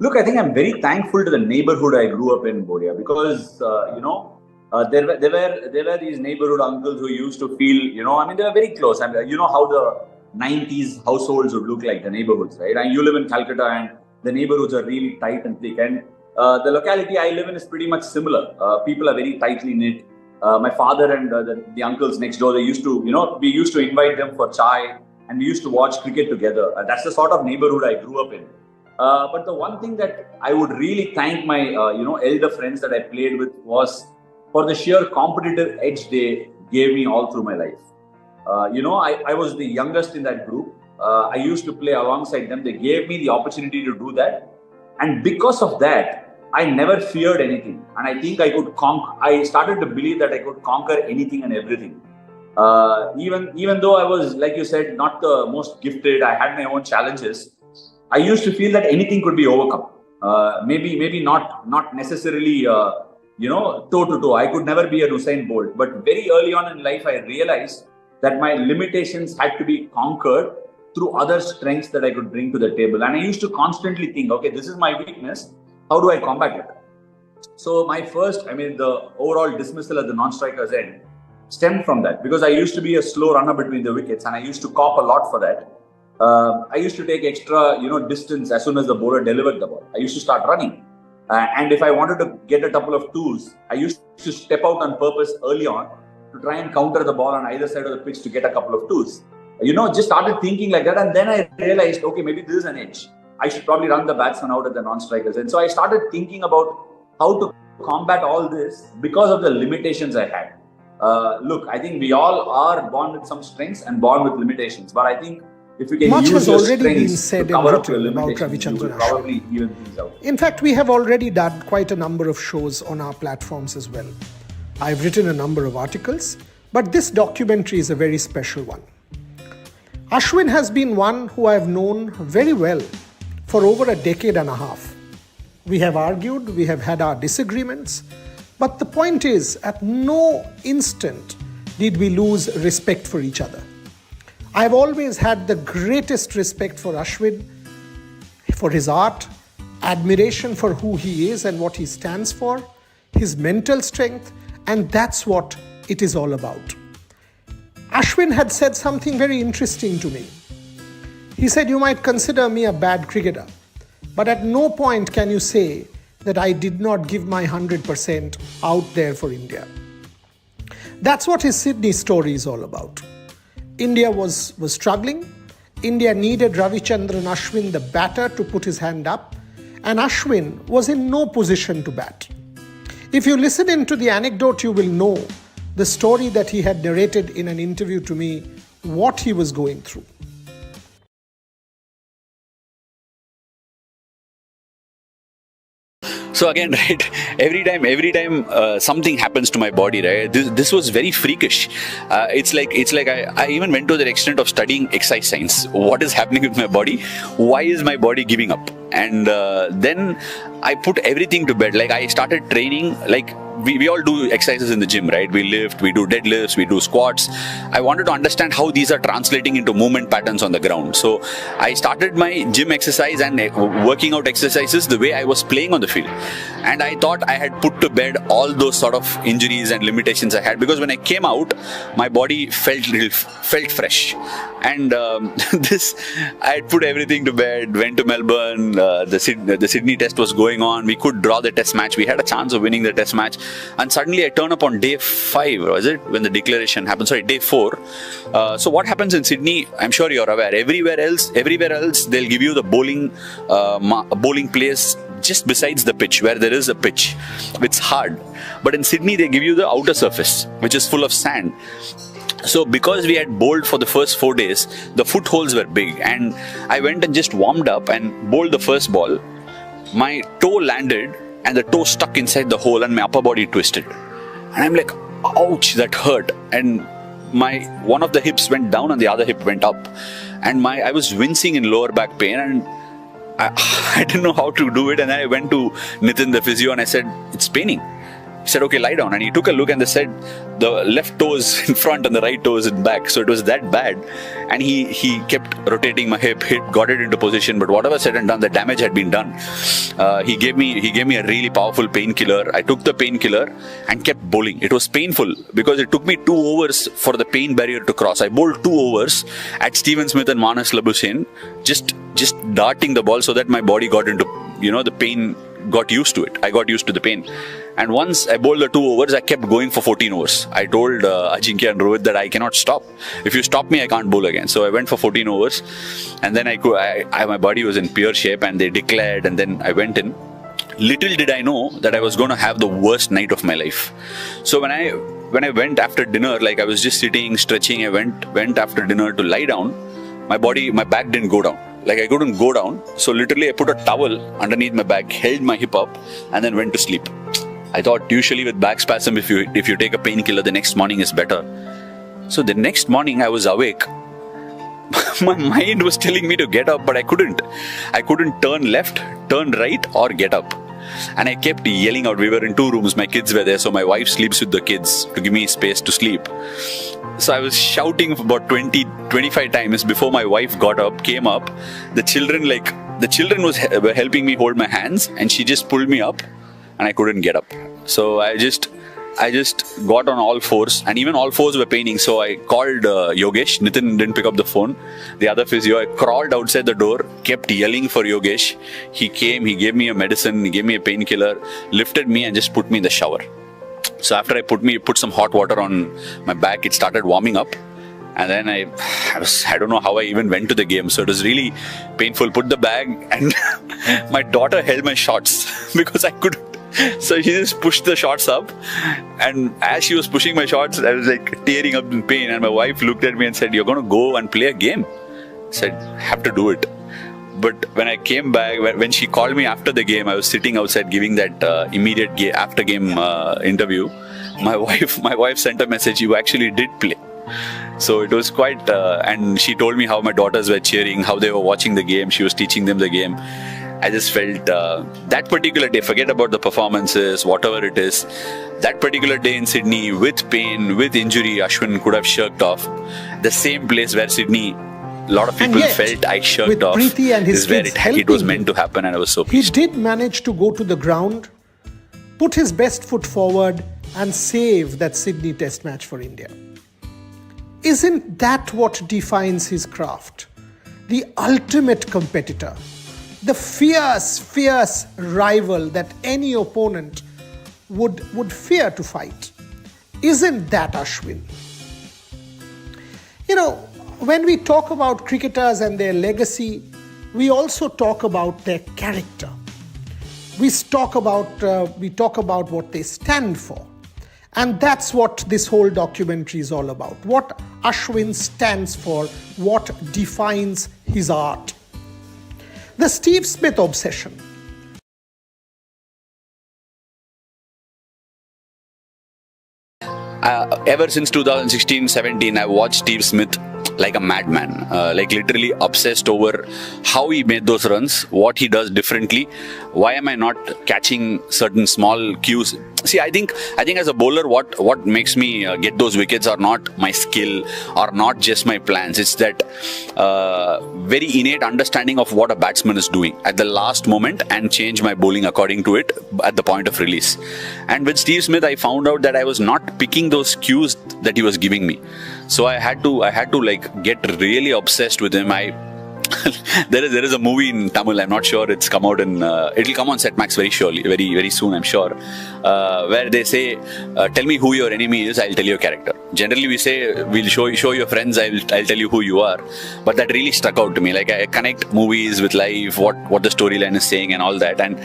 Look, I think I'm very thankful to the neighborhood I grew up in, Bodia, because there were these neighborhood uncles who used to feel, I mean, they were very close. I mean, you know how the 90s households would look like, the neighborhoods, right? And you live in Calcutta, and the neighborhoods are really tight and thick. And the locality I live in is pretty much similar. People are very tightly knit. My father and the uncles next door, they used to, we used to invite them for chai, and we used to watch cricket together. That's the sort of neighborhood I grew up in. But the one thing that I would really thank my, elder friends that I played with was for the sheer competitive edge they gave me all through my life. I was the youngest in that group. I used to play alongside them. They gave me the opportunity to do that. And because of that, I never feared anything. And I think I started to believe that I could conquer anything and everything. Even though I was, like you said, not the most gifted, I had my own challenges. I used to feel that anything could be overcome. Maybe not necessarily, toe to toe. I could never be a Usain Bolt. But very early on in life, I realized that my limitations had to be conquered through other strengths that I could bring to the table. And I used to constantly think, okay, this is my weakness. How do I combat it? So the overall dismissal at the non-striker's end stemmed from that, because I used to be a slow runner between the wickets, and I used to cop a lot for that. I used to take extra, distance as soon as the bowler delivered the ball. I used to start running. And if I wanted to get a couple of twos, I used to step out on purpose early on to try and counter the ball on either side of the pitch to get a couple of twos. Just started thinking like that. And then I realized, okay, maybe this is an edge. I should probably run the batsman out at the non-strikers. And so I started thinking about how to combat all this because of the limitations I had. Look, I think we all are born with some strengths and born with limitations. But I think if you can much use has your already been strengths said to cover up your and written about limitations, you will Ravichandran probably Ashwin. even things out. In fact, we have already done quite a number of shows on our platforms as well. I've written a number of articles, but this documentary is a very special one. Ashwin has been one who I've known very well for over a decade and a half. We have argued, we have had our disagreements, but the point is, at no instant did we lose respect for each other. I've always had the greatest respect for Ashwin, for his art, admiration for who he is and what he stands for, his mental strength, and that's what it is all about. Ashwin had said something very interesting to me. He said, "You might consider me a bad cricketer, but at no point can you say that I did not give my 100% out there for India." That's what his Sydney story is all about. India was struggling. India needed Ravichandran Ashwin, the batter, to put his hand up, and Ashwin was in no position to bat. If you listen into the anecdote, you will know the story that he had narrated in an interview to me, what he was going through. So again, right, every time something happens to my body, right, this was very freakish. It's like I even went to the extent of studying exercise science. What is happening with my body? Why is my body giving up? And then I put everything to bed. Like I started training, like we all do exercises in the gym, right? We lift, we do deadlifts, we do squats. I wanted to understand how these are translating into movement patterns on the ground. So I started my gym exercise and working out exercises the way I was playing on the field. And I thought I had put to bed all those sort of injuries and limitations I had, because when I came out, my body felt fresh. And I had put everything to bed, went to Melbourne, the Sydney test was going on, we could draw the test match, we had a chance of winning the test match, and suddenly I turn up on day 5, was it, when the declaration happened, day 4. So what happens in Sydney, I'm sure you're aware, everywhere else they'll give you the bowling place just besides the pitch, where there is a pitch. It's hard. But in Sydney, they give you the outer surface, which is full of sand. So because we had bowled for the first 4 days, the footholds were big, and I went and just warmed up and bowled the first ball. My toe landed and the toe stuck inside the hole and my upper body twisted. And I'm like, ouch, that hurt. And one of the hips went down and the other hip went up. And I was wincing in lower back pain, and I didn't know how to do it. And then I went to Nitin, the physio, and I said, it's paining. He said, okay, lie down. And he took a look and they said the left toe is in front and the right toe is in back. So it was that bad. And he kept rotating my hip, got it into position. But whatever said and done, the damage had been done. He gave me a really powerful painkiller. I took the painkiller and kept bowling. It was painful because it took me 2 overs for the pain barrier to cross. I bowled 2 overs at Steven Smith and Manas Labuschagne, just darting the ball so that my body got into, the pain, got used to it. I got used to the pain. And once I bowled the 2 overs, I kept going for 14 overs. I told Ajinkya and Rohit that I cannot stop. If you stop me, I can't bowl again. So I went for 14 overs. And then my body was in pure shape and they declared, and then I went in. Little did I know that I was going to have the worst night of my life. So when I went after dinner, like I was just sitting, stretching, I went after dinner to lie down. My back didn't go down. Like I couldn't go down. So literally I put a towel underneath my back, held my hip up, and then went to sleep. I thought usually with back spasm, if you take a painkiller, the next morning is better. So the next morning I was awake. My mind was telling me to get up, but I couldn't. I couldn't turn left, turn right, or get up. And I kept yelling out. We were in 2 rooms. My kids were there. So my wife sleeps with the kids to give me space to sleep. So I was shouting about 20-25 times before my wife came up. The children were helping me hold my hands, and she just pulled me up and I couldn't get up. So I just got on all fours, and even all fours were paining. So I called Yogesh. Nitin didn't pick up the phone. The other physio, I crawled outside the door, kept yelling for Yogesh. He came, he gave me a medicine, he gave me a painkiller, lifted me and just put me in the shower. So after I put some hot water on my back, it started warming up. And then I don't know how I even went to the game. So it was really painful. Put the bag, and my daughter held my shorts because I couldn't. So she just pushed the shorts up, and as she was pushing my shorts, I was like tearing up in pain. And my wife looked at me and said, "You're going to go and play a game?" I said, "Have to do it." But when I came back, when she called me after the game, I was sitting outside giving that immediate after game interview. My wife sent a message, "You actually did play." So it was quite, and she told me how my daughters were cheering, how they were watching the game. She was teaching them the game. I just felt that particular day, forget about the performances, whatever it is, that particular day in Sydney with pain, with injury, Ashwin could have shirked off. The same place where Sydney, a lot of people felt I shirked off, Preeti and his is where it was meant to happen, and I was so pleased. He did manage to go to the ground, put his best foot forward and save that Sydney Test match for India. Isn't that what defines his craft? The ultimate competitor. The fierce rival that any opponent would fear to fight. Isn't that Ashwin? When we talk about cricketers and their legacy, we also talk about their character. We talk about what they stand for. And that's what this whole documentary is all about. What Ashwin stands for, what defines his art. The Steve Smith obsession. Ever since 2016-17, I watched Steve Smith like a madman, like literally obsessed over how he made those runs, what he does differently. Why am I not catching certain small cues? See, I think as a bowler, what makes me get those wickets are not my skill or not just my plans. It's that very innate understanding of what a batsman is doing at the last moment and change my bowling according to it at the point of release. And with Steve Smith, I found out that I was not picking those cues that he was giving me. So I had to like get really obsessed with him. There is a movie in Tamil. I'm not sure it's come out in. It'll come on Setmax very soon. I'm sure, where they say, "Tell me who your enemy is. I'll tell you your character." Generally, we say, "We'll show your friends. I'll tell you who you are." But that really stuck out to me. Like I connect movies with life, what the storyline is saying, and all that. And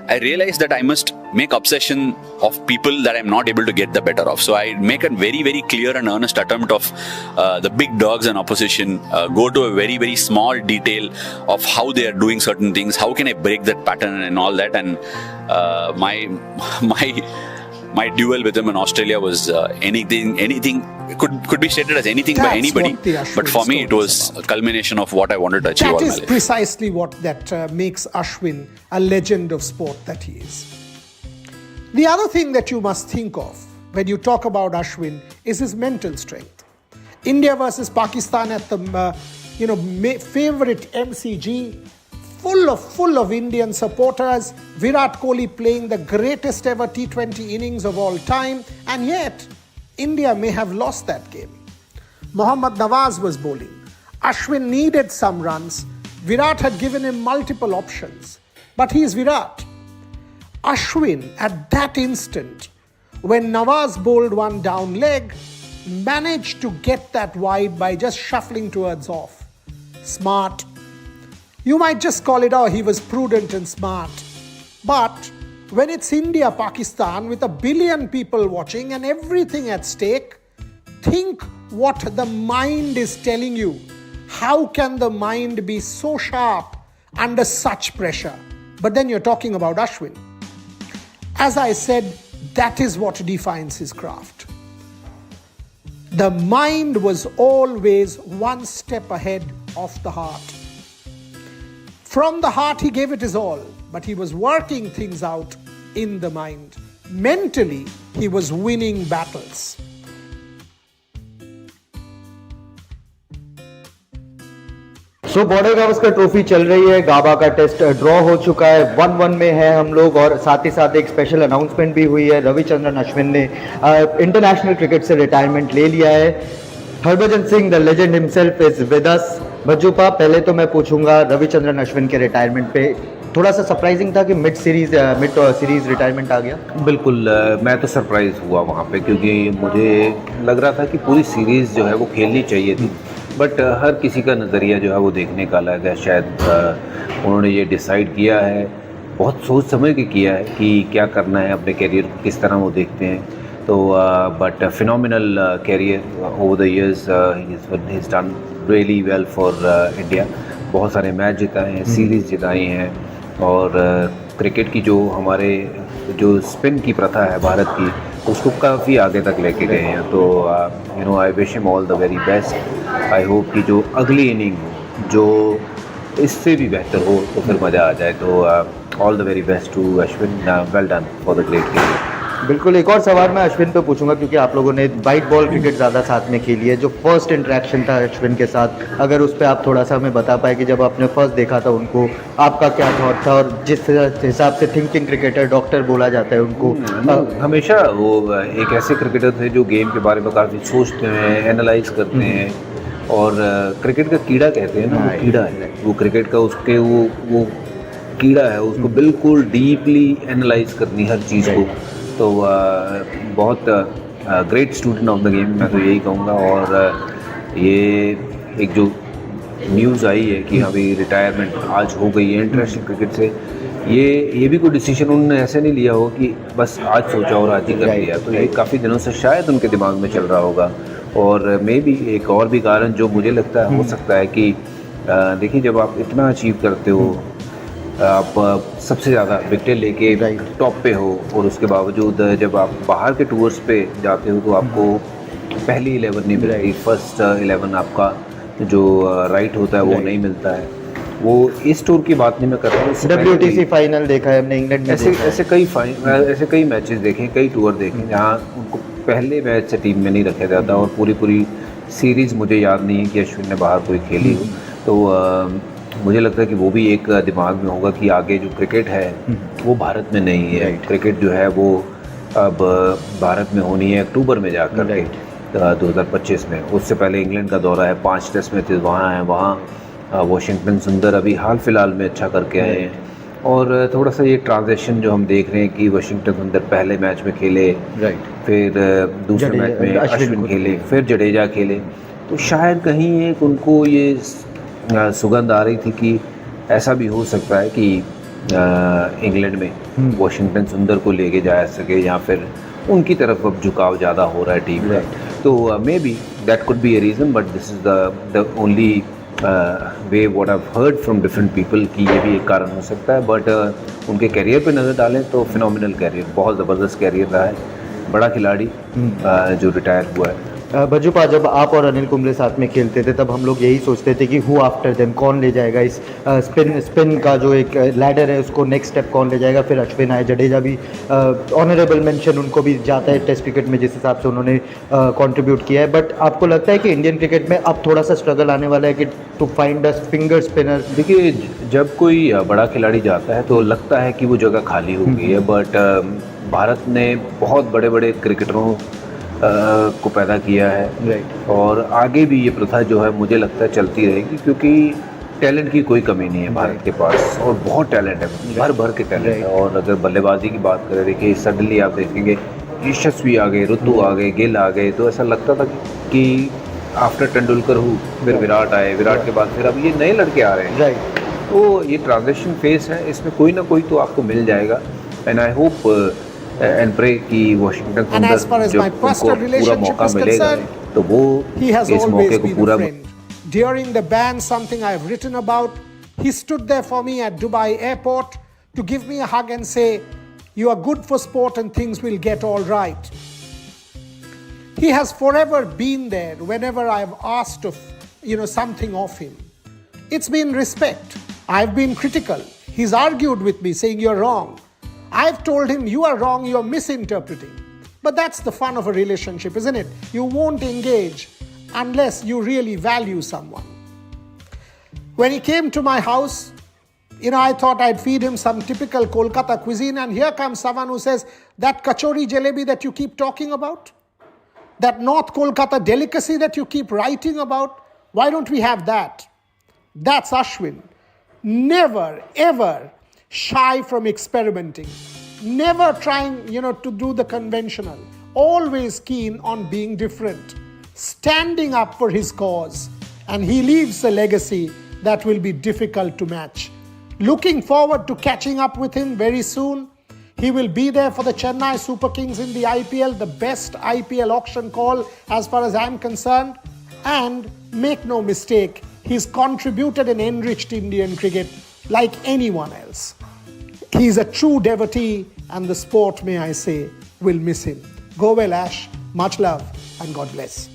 I realized that I must make obsession of people that I'm not able to get the better of. So I make a very, very clear and earnest attempt of the big dogs and opposition, go to a very, very small detail of how they are doing certain things. How can I break that pattern and all that? And my duel with him in Australia was anything could be stated as anything by anybody. But for me, it was a culmination of what I wanted to achieve all my life. That is precisely what makes Ashwin a legend of sport that he is. The other thing that you must think of when you talk about Ashwin is his mental strength. India versus Pakistan at the favorite MCG, full of Indian supporters. Virat Kohli playing the greatest ever T20 innings of all time, and yet India may have lost that game. Mohammad Nawaz was bowling. Ashwin needed some runs. Virat had given him multiple options, but he is Virat. Ashwin, at that instant, when Nawaz bowled one down leg, managed to get that wide by just shuffling towards off. Smart. You might just call it, he was prudent and smart. But when it's India, Pakistan, with 1 billion people watching and everything at stake, think what the mind is telling you. How can the mind be so sharp under such pressure? But then you're talking about Ashwin. As I said, that is what defines his craft. The mind was always one step ahead of the heart. From the heart, he gave it his all, but he was working things out in the mind. Mentally, he was winning battles. So border Gavaskar trophy चल रही है, गाबा का test draw हो चुका है, 1-1 में है हम लोग, और साथ ही साथ एक स्पेशल अनाउंसमेंट भी हुई है। रविचंद्रन अश्विन ने इंटरनेशनल क्रिकेट से रिटायरमेंट ले लिया है। Harbhajan Singh the legend himself is with us. भज्जूपा, पहले तो मैं पूछूंगा रविचंद्रन अश्विन के रिटायरमेंट पे, थोड़ा सा सरप्राइजिंग था कि मिड सीरीज रिटायरमेंट आ गया? बिल्कुल, मैं तो सरप्राइज़ हुआ वहाँ पे, क्योंकि मुझे लग रहा था कि पूरी सीरीज़ जो है वो खेलनी चाहिए थी, बट हर किसी का नज़रिया जो है वो देखने का अलग है। शायद उन्होंने ये डिसाइड किया है, बहुत सोच समझ के किया है कि क्या करना है, अपने कैरियर को किस तरह वो देखते हैं। तो but phenomenal career over the years, he is done really well for India. बहुत सारे मैच जिताए हैं, सीरीज़ जिताई हैं, और क्रिकेट की जो हमारे जो स्पिन की प्रथा है भारत की, उसको काफ़ी आगे तक लेके गए हैं। तो I wish him all the very best. I hope कि जो अगली इनिंग जो इससे भी बेहतर हो तो फिर मज़ा आ जाए। तो all the very best to Ashwin, well done for the great career. बिल्कुल, एक और सवाल मैं अश्विन पे पूछूंगा, क्योंकि आप लोगों ने वाइट बॉल क्रिकेट ज़्यादा साथ में खेली है। जो फर्स्ट इंटरेक्शन था अश्विन के साथ, अगर उस पर आप थोड़ा सा हमें बता पाए कि जब आपने फर्स्ट देखा था उनको, आपका क्या थॉट था, और जिस हिसाब से थिंकिंग क्रिकेटर, डॉक्टर बोला जाता है उनको, हमेशा वो एक ऐसे क्रिकेटर थे जो गेम के बारे में काफ़ी सोचते हैं, एनालाइज करते हैं, और क्रिकेट का कीड़ा कहते हैं ना, वो कीड़ा है, वो क्रिकेट का उसके वो कीड़ा है, उसको बिल्कुल डीपली एनालाइज करनी हर चीज़ को। तो बहुत great student of the game, मैं तो यही कहूँगा। और ये एक जो न्यूज़ आई है कि अभी रिटायरमेंट आज हो गई है इंटरनेशनल क्रिकेट से, ये भी कोई डिसीजन उन्होंने ऐसे नहीं लिया हो कि बस आज सोचा और आज ही कर लिया। तो ये काफ़ी दिनों से शायद उनके दिमाग में चल रहा होगा। और मे भी एक और भी कारण जो मुझे लगता है हो सकता है कि देखिए, जब आप इतना अचीव करते हो, आप सबसे ज़्यादा विकेट लेके टॉप पे हो, और उसके बावजूद जब आप बाहर के टूर्स पे जाते हो तो आपको पहली 11 नहीं मिलती, फर्स्ट 11 आपका जो राइट होता है वो नहीं मिलता है। वो इस टूर की बात नहीं मैं कर रहा हूँ, WTC फाइनल देखा है हमने इंग्लैंड में, ऐसे कई मैचेस देखे, कई टूर देखे जहाँ उनको पहले मैच से टीम में नहीं रखा जाता, और पूरी सीरीज़ मुझे याद नहीं है कि अश्विन ने बाहर कोई खेली हो। तो मुझे लगता है कि वो भी एक दिमाग में होगा कि आगे जो क्रिकेट है वो भारत में नहीं है। क्रिकेट जो है वो अब भारत में होनी है अक्टूबर में जाकर के 2025 में। उससे पहले इंग्लैंड का दौरा है, 5 टेस्ट मैचेस वहाँ हैं, वहाँ वाशिंगटन सुंदर अभी हाल फिलहाल में अच्छा करके आए हैं। और थोड़ा सा ये ट्रांजेक्शन जो हम देख रहे हैं कि वाशिंगटन सुंदर पहले मैच में खेले, फिर दूसरे मैच में अश्विन खेले, फिर जडेजा खेले, तो शायद कहीं एक उनको ये सुगंध आ रही थी कि ऐसा भी हो सकता है कि इंग्लैंड में वाशिंगटन सुंदर को लेके जा सके, या फिर उनकी तरफ अब झुकाव ज़्यादा हो रहा है टीम में। तो may be that could be a reason, but this is the only way what I have heard from different people कि ये भी एक कारण हो सकता है। बट उनके कैरियर पे नज़र डालें तो फिनोमिनल कैरियर, बहुत ज़बरदस्त कैरियर रहा है, बड़ा खिलाड़ी जो रिटायर हुआ है। भज्जुपा, जब आप और अनिल कुंबले साथ में खेलते थे तब हम लोग यही सोचते थे कि हु आफ्टर देम, कौन ले जाएगा इस स्पिन का जो एक लैडर है उसको, नेक्स्ट स्टेप कौन ले जाएगा। फिर अश्विन आए, जडेजा भी ऑनरेबल मेंशन उनको भी जाता है टेस्ट क्रिकेट में जिस हिसाब से उन्होंने कंट्रीब्यूट किया है। बट आपको लगता है कि इंडियन क्रिकेट में अब थोड़ा सा स्ट्रगल आने वाला है कि to find a finger spinner? देखिए, जब कोई बड़ा खिलाड़ी जाता है तो लगता है कि वो जगह खाली हो गई है, बट भारत ने बहुत बड़े बड़े क्रिकेटरों को पैदा किया है और आगे भी ये प्रथा जो है मुझे लगता है चलती रहेगी, क्योंकि टैलेंट की कोई कमी नहीं है भारत के पास और बहुत टैलेंट है, भर भर के टैलेंट है। और अगर बल्लेबाजी की बात करें, देखिए सडनली आप देखेंगे यशस्वी आ गए, ऋतु आ गए, गिल आ गए, तो ऐसा लगता था कि आफ्टर तेंदुलकर हूँ, फिर विराट आए, विराट के बाद फिर अब ये नए लड़के आ रहे हैं। तो ये ट्रांजिशन फेस है, इसमें कोई ना कोई तो आपको मिल जाएगा। And I hope and pray कि वॉशिंगटन सुंदर जब उनको पूरा मौका मिलेगा तो वो इस मौके को पूरा। During the ban, something I have written about, he stood there for me at Dubai airport to give me a hug and say, "You are good for sport and things will get all right." He has forever been there whenever I have asked of, something of him. It's been respect. I've been critical. He's argued with me saying you're wrong. I've told him you are wrong, you're misinterpreting. But that's the fun of a relationship, isn't it? You won't engage unless you really value someone. When he came to my house, I thought I'd feed him some typical Kolkata cuisine, and here comes someone who says, that kachori jalebi that you keep talking about, that North Kolkata delicacy that you keep writing about, why don't we have that? That's Ashwin. Never, ever shy from experimenting. Never trying, to do the conventional. Always keen on being different. Standing up for his cause. And he leaves a legacy that will be difficult to match. Looking forward to catching up with him very soon. He will be there for the Chennai Super Kings in the IPL, the best IPL auction call as far as I'm concerned. And make no mistake, he's contributed and enriched Indian cricket like anyone else. He's a true devotee, and the sport, may I say, will miss him. Go well, Ash. Much love and God bless.